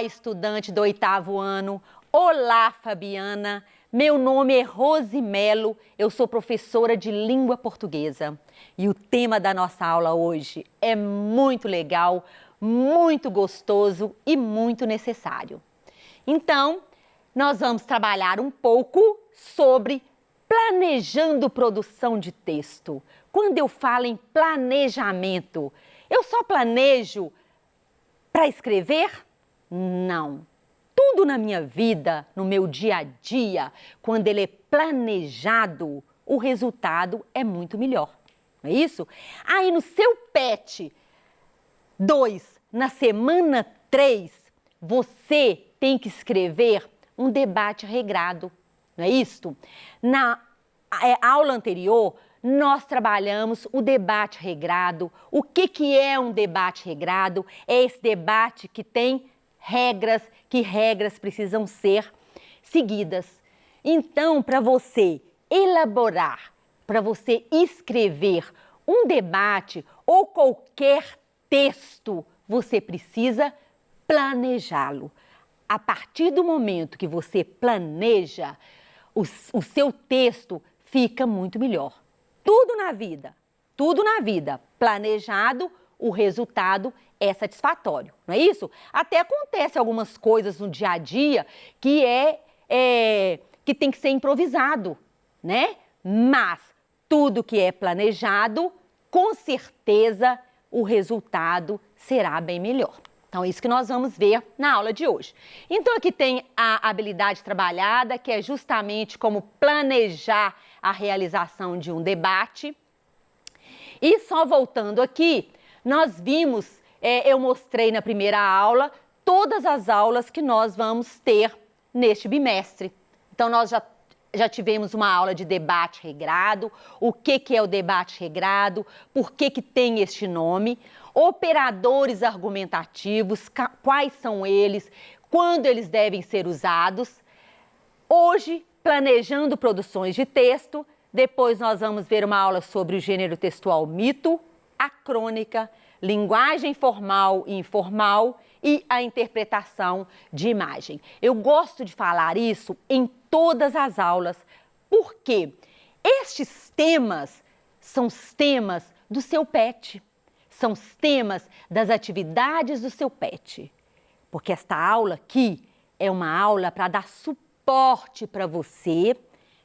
estudante do 8º ano. Olá, Fabiana. Meu nome é Rose Melo, eu sou professora de língua portuguesa. E o tema da nossa aula hoje é muito legal, muito gostoso e muito necessário. Então, nós vamos trabalhar um pouco sobre planejando produção de texto. Quando eu falo em planejamento, eu só planejo para escrever? Não. Tudo na minha vida, no meu dia a dia, quando ele é planejado, o resultado é muito melhor. Não é isso? Aí no seu PET 2, na semana 3, você tem que escrever um debate regrado. Não é isso? Na aula anterior, nós trabalhamos o debate regrado. O que é um debate regrado? É esse debate que tem regras, que regras precisam ser seguidas. Então, para você elaborar, para você escrever um debate ou qualquer texto, você precisa planejá-lo. A partir do momento que você planeja, o seu texto fica muito melhor. Tudo na vida, planejado, o resultado é satisfatório, não é isso? Até acontece algumas coisas no dia a dia que que tem que ser improvisado, né? Mas tudo que é planejado, com certeza o resultado será bem melhor. Então, é isso que nós vamos ver na aula de hoje. Então, aqui tem a habilidade trabalhada, que é justamente como planejar a realização de um debate. E só voltando aqui, nós vimos, eu mostrei na primeira aula, todas as aulas que nós vamos ter neste bimestre. Então, nós já tivemos uma aula de debate regrado, o que é o debate regrado, por que tem este nome, operadores argumentativos, quais são eles, quando eles devem ser usados. Hoje, planejando produções de texto, depois nós vamos ver uma aula sobre o gênero textual mito, a crônica, linguagem formal e informal e a interpretação de imagem. Eu gosto de falar isso em todas as aulas, porque estes temas são os temas do seu PET, são os temas das atividades do seu PET. Porque esta aula aqui é uma aula para dar suporte para você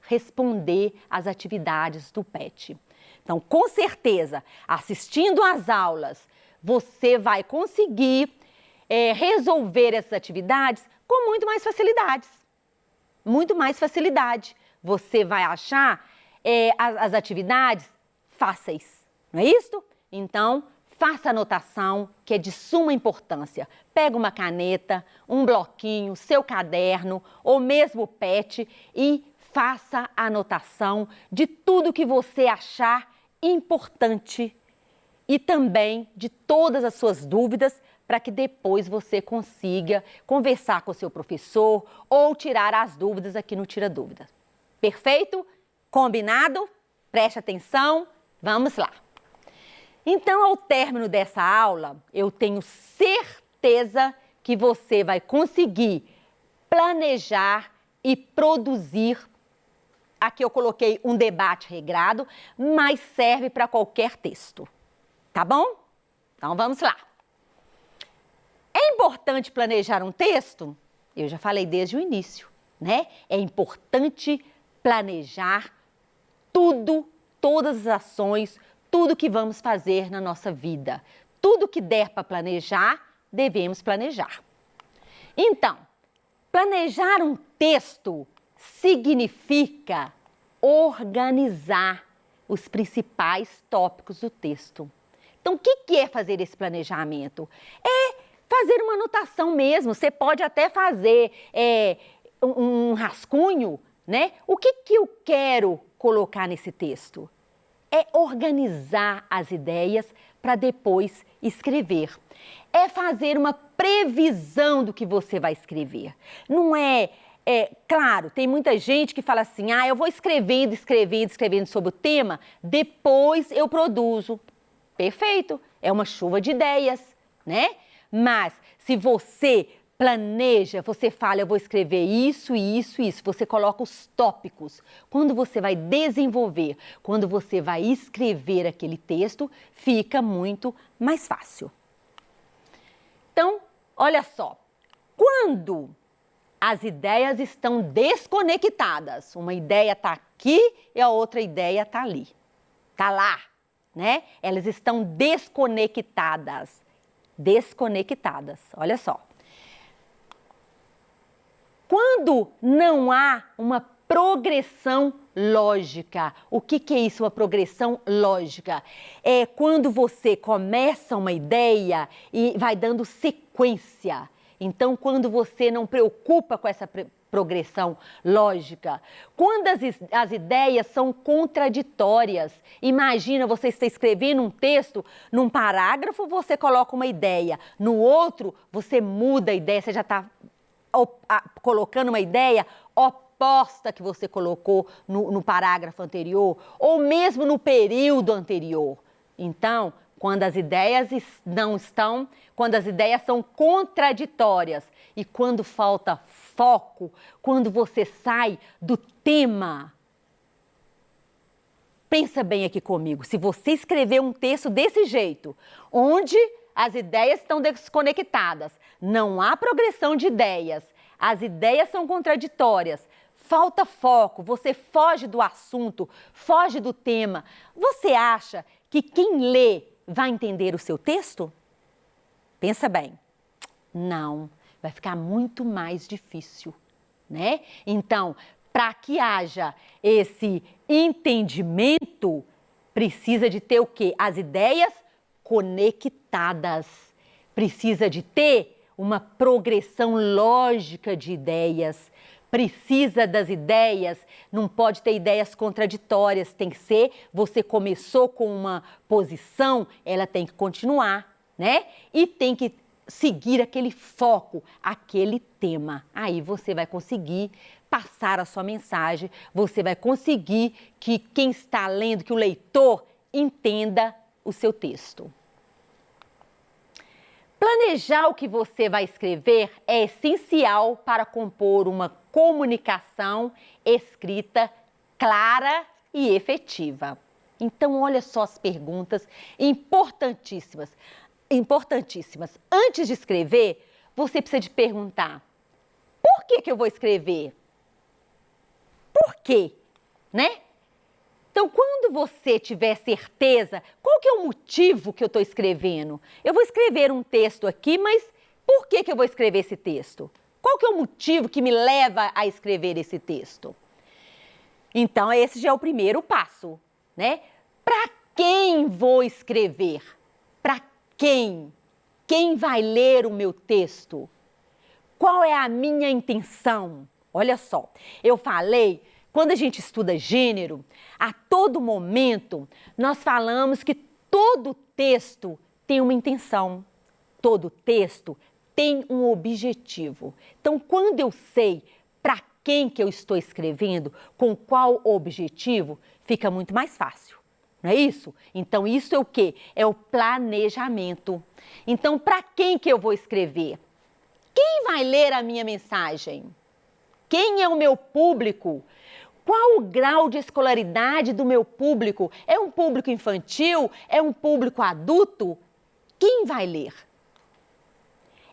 responder às atividades do PET. Então, com certeza, assistindo às aulas, você vai conseguir resolver essas atividades com muito mais facilidades. Muito mais facilidade. Você vai achar as atividades fáceis, não é isso? Então, faça anotação, que é de suma importância. Pega uma caneta, um bloquinho, seu caderno ou mesmo o PET e faça a anotação de tudo que você achar importante e também de todas as suas dúvidas para que depois você consiga conversar com o seu professor ou tirar as dúvidas aqui no Tira Dúvidas. Perfeito? Combinado? Preste atenção, vamos lá. Então, ao término dessa aula, eu tenho certeza que você vai conseguir planejar e produzir. Aqui eu coloquei um debate regrado, mas serve para qualquer texto. Tá bom? Então, vamos lá. É importante planejar um texto? Eu já falei desde o início, né? É importante planejar tudo, todas as ações, tudo que vamos fazer na nossa vida. Tudo que der para planejar, devemos planejar. Então, planejar um texto significa organizar os principais tópicos do texto. Então, o que é fazer esse planejamento? É fazer uma anotação mesmo. Você pode até fazer um rascunho, né? O que eu quero colocar nesse texto? É organizar as ideias para depois escrever. É fazer uma previsão do que você vai escrever. Não claro, tem muita gente que fala assim, eu vou escrevendo sobre o tema, depois eu produzo. Perfeito, é uma chuva de ideias, né? Mas se você planeja, você fala, eu vou escrever isso, isso, isso. Você coloca os tópicos. Quando você vai desenvolver, quando você vai escrever aquele texto, fica muito mais fácil. Então, olha só. Quando as ideias estão desconectadas, uma ideia está aqui e a outra ideia está ali. Está lá, né? Elas estão desconectadas. Desconectadas, olha só. Quando não há uma progressão lógica. O que é isso, uma progressão lógica? É quando você começa uma ideia e vai dando sequência. Então, quando você não preocupa com essa progressão lógica, quando as ideias são contraditórias. Imagina, você está escrevendo um texto, num parágrafo você coloca uma ideia, no outro você muda a ideia, você já está colocando uma ideia oposta que você colocou no parágrafo anterior, ou mesmo no período anterior. Então, quando as ideias quando as ideias são contraditórias e quando falta foco, quando você sai do tema. Pensa bem aqui comigo, se você escrever um texto desse jeito, onde as ideias estão desconectadas, não há progressão de ideias, as ideias são contraditórias, falta foco, você foge do assunto, foge do tema, você acha que quem lê vai entender o seu texto? Pensa bem. Não, vai ficar muito mais difícil, né? Então, para que haja esse entendimento, precisa de ter o quê? As ideias conectadas. Precisa de ter uma progressão lógica de ideias. Precisa das ideias, não pode ter ideias contraditórias, tem que ser, você começou com uma posição, ela tem que continuar, né? E tem que seguir aquele foco, aquele tema. Aí você vai conseguir passar a sua mensagem, você vai conseguir que quem está lendo, que o leitor entenda o seu texto. Planejar o que você vai escrever é essencial para compor uma comunicação escrita clara e efetiva. Então, olha só as perguntas importantíssimas. Importantíssimas. Antes de escrever, você precisa de perguntar: por que eu vou escrever? Por quê? Né? Então, quando você tiver certeza, qual que é o motivo que eu estou escrevendo? Eu vou escrever um texto aqui, mas por que eu vou escrever esse texto? Qual que é o motivo que me leva a escrever esse texto? Então, esse já é o primeiro passo, né? Para quem vou escrever? Para quem? Quem vai ler o meu texto? Qual é a minha intenção? Olha só, eu falei, quando a gente estuda gênero, a todo momento nós falamos que todo texto tem uma intenção, todo texto tem um objetivo. Então, quando eu sei para quem que eu estou escrevendo, com qual objetivo, fica muito mais fácil. Não é isso? Então, isso é o quê? É o planejamento. Então, para quem que eu vou escrever? Quem vai ler a minha mensagem? Quem é o meu público? Qual o grau de escolaridade do meu público? É um público infantil? É um público adulto? Quem vai ler?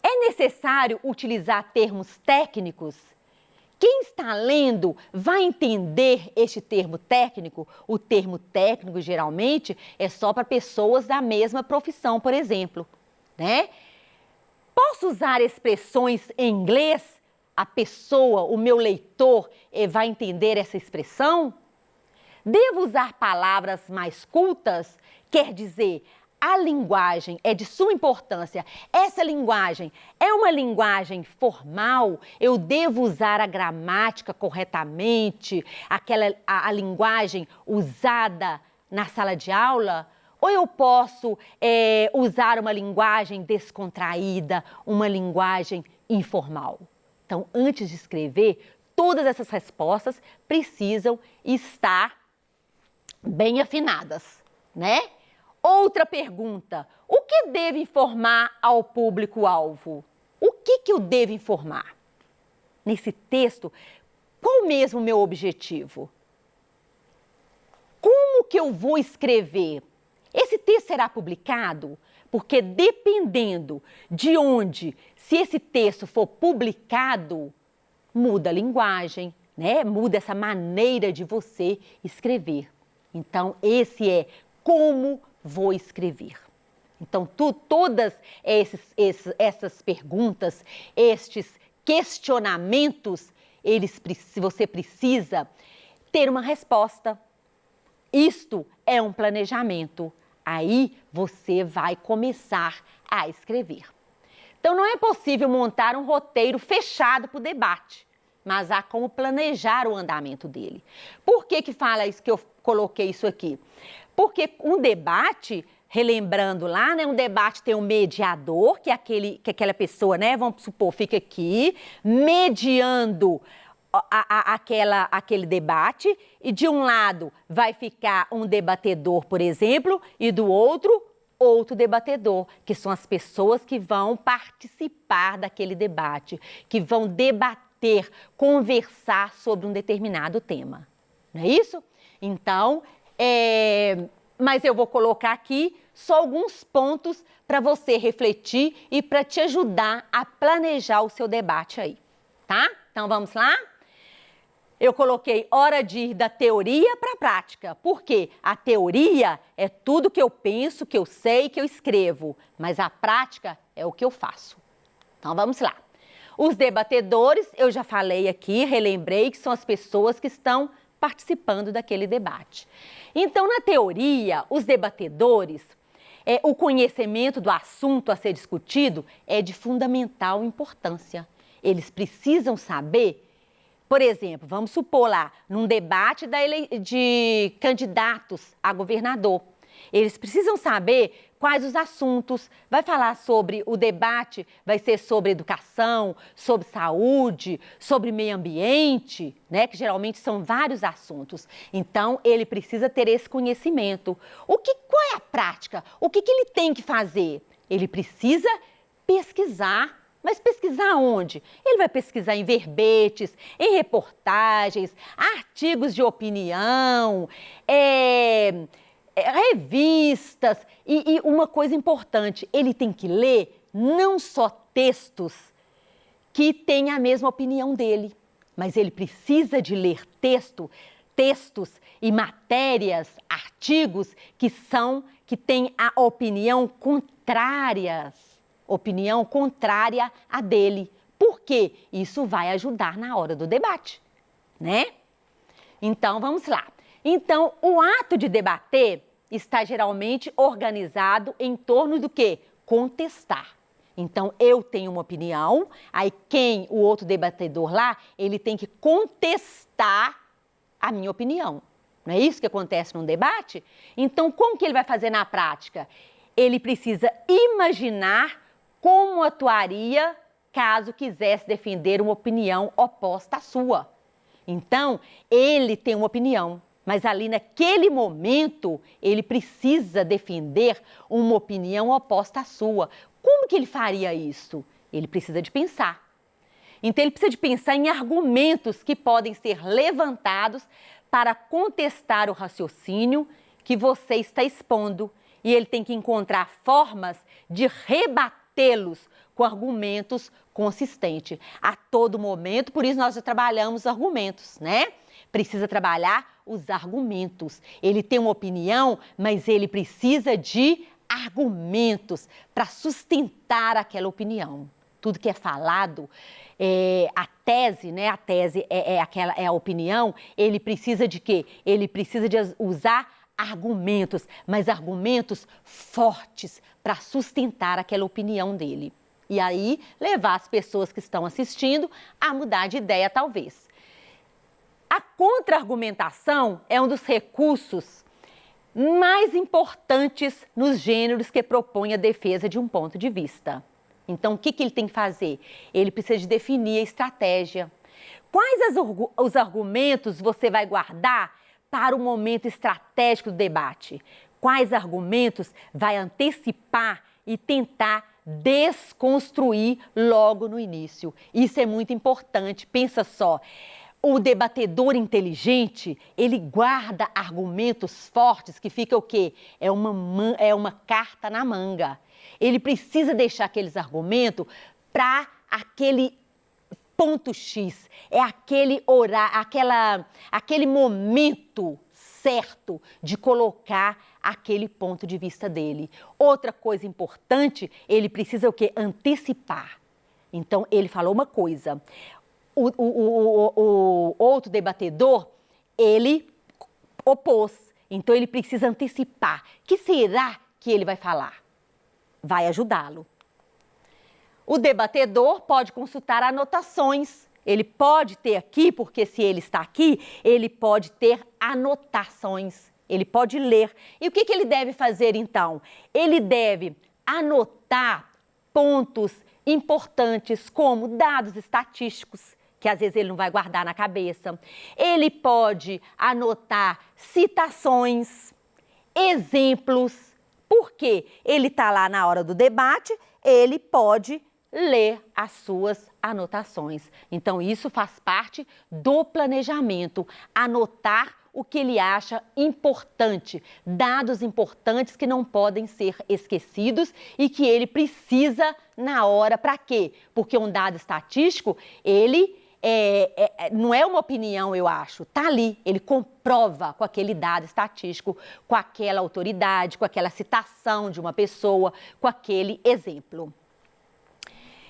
É necessário utilizar termos técnicos? Quem está lendo vai entender este termo técnico? O termo técnico, geralmente, é só para pessoas da mesma profissão, por exemplo, né? Posso usar expressões em inglês? A pessoa, o meu leitor, vai entender essa expressão? Devo usar palavras mais cultas? Quer dizer, a linguagem é de suma importância. Essa linguagem é uma linguagem formal? Eu devo usar a gramática corretamente? A linguagem usada na sala de aula? Ou eu posso usar uma linguagem descontraída, uma linguagem informal? Então, antes de escrever, todas essas respostas precisam estar bem afinadas, né? Outra pergunta: o que devo informar ao público-alvo? O que eu devo informar? Nesse texto, qual mesmo o meu objetivo? Como que eu vou escrever? Esse texto será publicado? Porque dependendo de onde, se esse texto for publicado, muda a linguagem, né? Muda essa maneira de você escrever. Então, esse é como vou escrever. Então, todas essas perguntas, estes questionamentos, você precisa ter uma resposta. Isto é um planejamento. Aí você vai começar a escrever. Então, não é possível montar um roteiro fechado para o debate, mas há como planejar o andamento dele. Por que fala isso, que eu coloquei isso aqui? Porque um debate, relembrando lá, né, um debate tem um mediador, que aquela pessoa, né, vamos supor, fica aqui, mediando aquele debate, e de um lado vai ficar um debatedor, por exemplo, e do outro debatedor, que são as pessoas que vão participar daquele debate, que vão debater, conversar sobre um determinado tema. Não é isso? Então, mas eu vou colocar aqui só alguns pontos para você refletir e para te ajudar a planejar o seu debate aí, tá? Então, vamos lá? Eu coloquei hora de ir da teoria para a prática. Por quê? A teoria é tudo que eu penso, que eu sei, que eu escrevo. Mas a prática é o que eu faço. Então, vamos lá. Os debatedores, eu já falei aqui, relembrei que são as pessoas que estão participando daquele debate. Então, na teoria, os debatedores, o conhecimento do assunto a ser discutido é de fundamental importância. Eles precisam saber. Por exemplo, vamos supor lá, num debate de candidatos a governador. Eles precisam saber quais os assuntos. Vai falar sobre o debate, vai ser sobre educação, sobre saúde, sobre meio ambiente, né? Que geralmente são vários assuntos. Então, ele precisa ter esse conhecimento. Qual é a prática? O que ele tem que fazer? Ele precisa pesquisar. Mas pesquisar onde? Ele vai pesquisar em verbetes, em reportagens, artigos de opinião, revistas. E uma coisa importante, ele tem que ler não só textos que têm a mesma opinião dele, mas ele precisa de ler textos e matérias, artigos que têm a opinião contrária à dele. Por quê? Isso vai ajudar na hora do debate, né? Então, vamos lá. Então, o ato de debater está geralmente organizado em torno do quê? Contestar. Então, eu tenho uma opinião, aí o outro debatedor lá, ele tem que contestar a minha opinião. Não é isso que acontece num debate? Então, como que ele vai fazer na prática? Ele precisa imaginar como atuaria caso quisesse defender uma opinião oposta à sua. Então, ele tem uma opinião, mas ali naquele momento, ele precisa defender uma opinião oposta à sua. Como que ele faria isso? Ele precisa de pensar. Então, ele precisa de pensar em argumentos que podem ser levantados para contestar o raciocínio que você está expondo. E ele tem que encontrar formas de rebatê-los com argumentos consistentes. A todo momento, por isso nós já trabalhamos os argumentos, né? Precisa trabalhar os argumentos. Ele tem uma opinião, mas ele precisa de argumentos para sustentar aquela opinião. Tudo que é falado, a tese, né? A tese é a opinião. Ele precisa de quê? Ele precisa de usar argumentos, mas argumentos fortes para sustentar aquela opinião dele. E aí, levar as pessoas que estão assistindo a mudar de ideia, talvez. A contra-argumentação é um dos recursos mais importantes nos gêneros que propõem a defesa de um ponto de vista. Então, o que ele tem que fazer? Ele precisa de definir a estratégia. Quais os argumentos você vai guardar para o momento estratégico do debate? Quais argumentos vai antecipar e tentar desconstruir logo no início. Isso é muito importante. Pensa só. O debatedor inteligente, ele guarda argumentos fortes que fica o quê? É uma carta na manga. Ele precisa deixar aqueles argumentos para aquele ponto X. É aquele momento certo de colocar aquele ponto de vista dele. Outra coisa importante, ele precisa o quê? Antecipar. Então, ele falou uma coisa. O outro debatedor, ele opôs. Então, ele precisa antecipar. O que será que ele vai falar? Vai ajudá-lo. O debatedor pode consultar anotações. Ele pode ter aqui, porque se ele está aqui, ele pode ter anotações. Ele pode ler. E o que ele deve fazer, então? Ele deve anotar pontos importantes, como dados estatísticos, que às vezes ele não vai guardar na cabeça. Ele pode anotar citações, exemplos. Porque ele está lá na hora do debate, ele pode ler as suas anotações. Então, isso faz parte do planejamento. Anotar o que ele acha importante, dados importantes que não podem ser esquecidos e que ele precisa na hora. Para quê? Porque um dado estatístico, ele não é uma opinião, eu acho, está ali, ele comprova com aquele dado estatístico, com aquela autoridade, com aquela citação de uma pessoa, com aquele exemplo.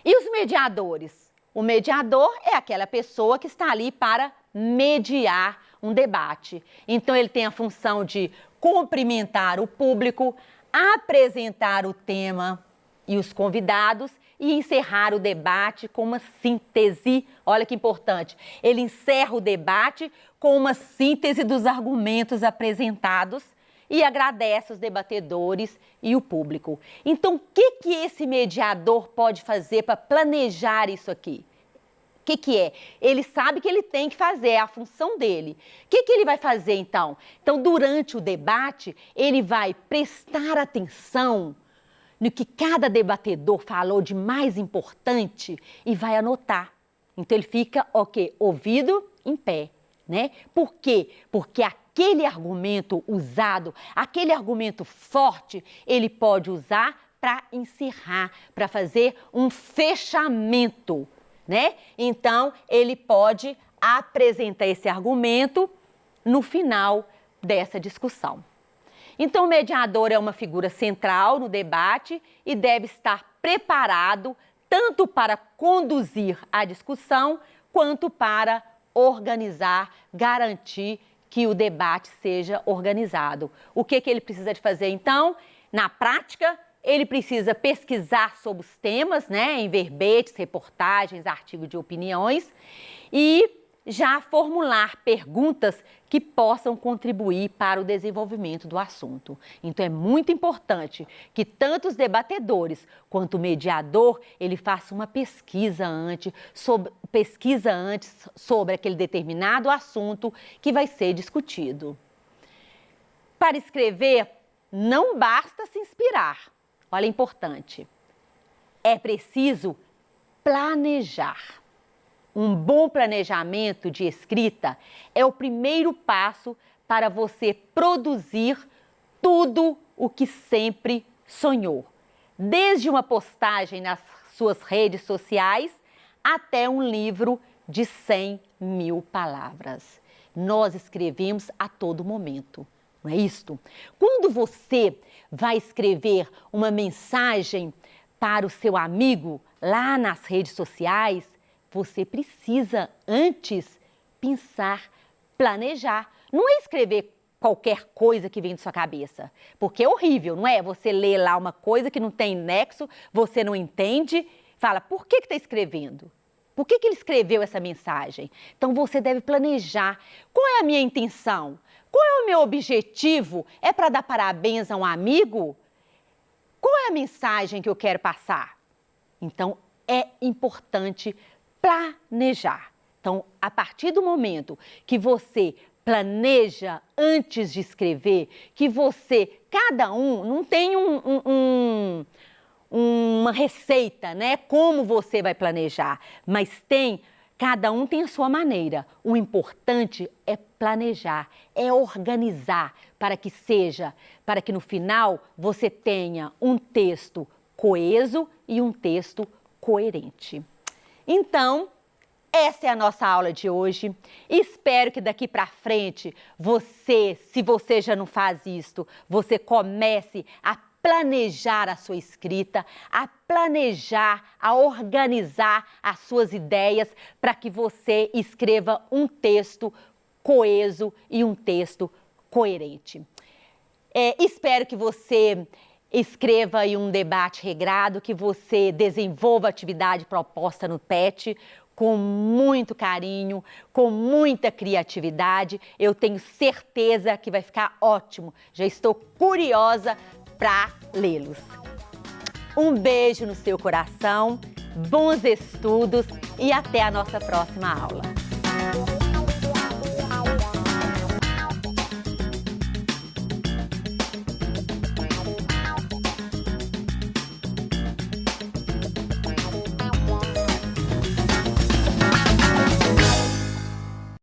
E os mediadores? O mediador é aquela pessoa que está ali para mediar um debate. Então, ele tem a função de cumprimentar o público, apresentar o tema e os convidados e encerrar o debate com uma síntese. Olha que importante. Ele encerra o debate com uma síntese dos argumentos apresentados e agradece os debatedores e o público. Então, o que esse mediador pode fazer para planejar isso aqui? O que é? Ele sabe que ele tem que fazer, é a função dele. O que ele vai fazer, então? Então, durante o debate, ele vai prestar atenção no que cada debatedor falou de mais importante e vai anotar. Então, ele fica, ouvido em pé, né? Por quê? Porque aquele argumento usado, aquele argumento forte, ele pode usar para encerrar, para fazer um fechamento, né? Então, ele pode apresentar esse argumento no final dessa discussão. Então, o mediador é uma figura central no debate e deve estar preparado tanto para conduzir a discussão quanto para organizar, garantir que o debate seja organizado. O que ele precisa de fazer, então? Na prática, ele precisa pesquisar sobre os temas, né, em verbetes, reportagens, artigos de opiniões e já formular perguntas que possam contribuir para o desenvolvimento do assunto. Então, é muito importante que tanto os debatedores quanto o mediador, ele faça uma pesquisa antes sobre aquele determinado assunto que vai ser discutido. Para escrever, não basta se inspirar. Olha, é importante. É preciso planejar. Um bom planejamento de escrita é o primeiro passo para você produzir tudo o que sempre sonhou. Desde uma postagem nas suas redes sociais até um livro de 100.000 palavras. Nós escrevemos a todo momento, não é isto? Quando você vai escrever uma mensagem para o seu amigo lá nas redes sociais, você precisa antes pensar, planejar. Não é escrever qualquer coisa que vem de sua cabeça, porque é horrível, não é? Você lê lá uma coisa que não tem nexo, você não entende, fala, por que está escrevendo? Por que ele escreveu essa mensagem? Então, você deve planejar. Qual é a minha intenção? Qual é o meu objetivo? É para dar parabéns a um amigo? Qual é a mensagem que eu quero passar? Então, é importante planejar. Então, a partir do momento que você planeja antes de escrever, que você, cada um, não tem uma receita, né? Como você vai planejar, mas cada um tem a sua maneira. O importante é planejar, é organizar para que no final você tenha um texto coeso e um texto coerente. Então, essa é a nossa aula de hoje. Espero que daqui para frente se você já não faz isto, você comece a planejar a sua escrita, a planejar, a organizar as suas ideias para que você escreva um texto coeso e um texto coerente. Espero que você escreva aí um debate regrado, que você desenvolva a atividade proposta no PET com muito carinho, com muita criatividade. Eu tenho certeza que vai ficar ótimo. Já estou curiosa para lê-los. Um beijo no seu coração, bons estudos e até a nossa próxima aula.